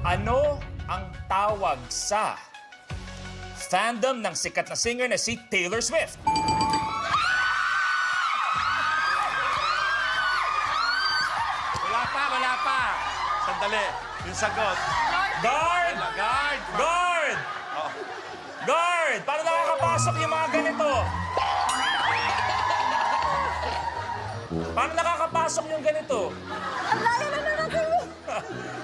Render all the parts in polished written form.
Ano ang tawag sa fandom ng sikat na singer na si Taylor Swift? Wala pa. Sandali. Yung sagot. Guard! Guard! Guard! Oh. Guard! Paano nakakapasok yung mga ganito? Paano nakakapasok yung ganito? Ang layo na naman kayo.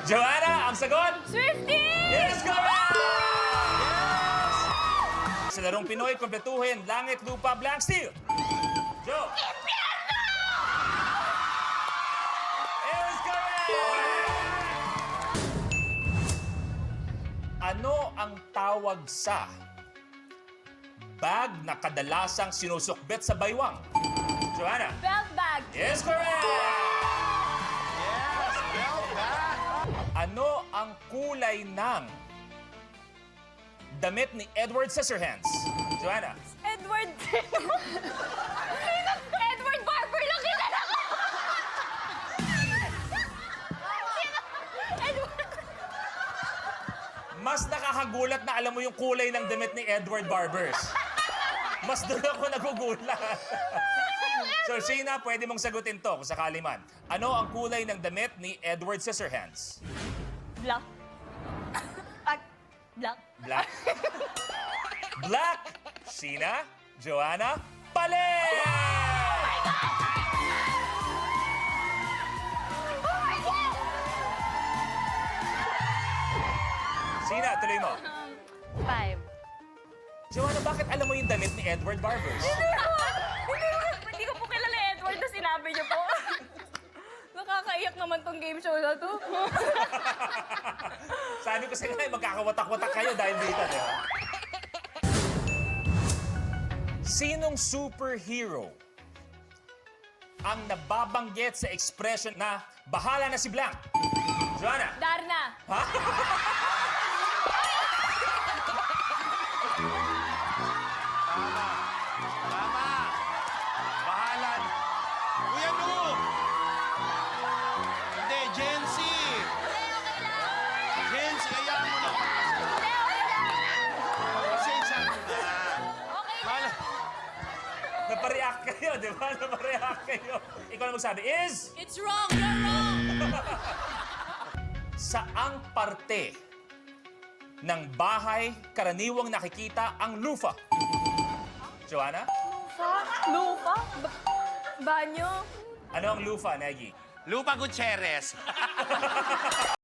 Joanna, ang sagot? Swiftie! Yes, correct! Yes! Sa larong Pinoy, kompletuhin, langit, lupa, blank, steel. Joe. Is correct! Ano ang tawag sa bag na kadalasang sinusukbit sa baywang? Joanna. Belt bag. Yes, correct! Yes! Well done! Ano ang kulay ng damit ni Edward Scissorhands? Joanna. Edward. Edward Barber lang kilala ko. Edward. Mas nakakagulat na alam mo yung kulay ng damit ni Edward Barbers. Mas doon ako nagugulat. So, Sheena, pwede mong sagutin to kung sakali man. Ano ang kulay ng damit ni Edward Scissorhands? Black. Black. Black. Black. Sheena, Joanna, pali! Sheena, tuloy mo. 5. Joanna, bakit alam mo yung damit ni Edward Barbers? Hindi ko po kilala Edward na sinabi niyo po. Nakakaiyak naman tong game show na to. Sabi ko sa inyo, magkakawatak-watak kayo dahil dito, di ba? Sinong superhero ang nababanggit sa expression na bahala na si Blank? Joanna? Darna. Ha? Tama! Bahalan! Kuya Nu! Hindi, Jency! Jency, kaya mo na. Pasensya mo na. Bahala. Napareact kayo, di ba? Napareact kayo. Ikaw na magsabi, is... It's wrong, you're wrong. Saang parte ng bahay karaniwang nakikita ang lufa? Joanna? Lupa? Lupa? Banyo? Ano ang lufa, Nagy? Lupa Gutierrez.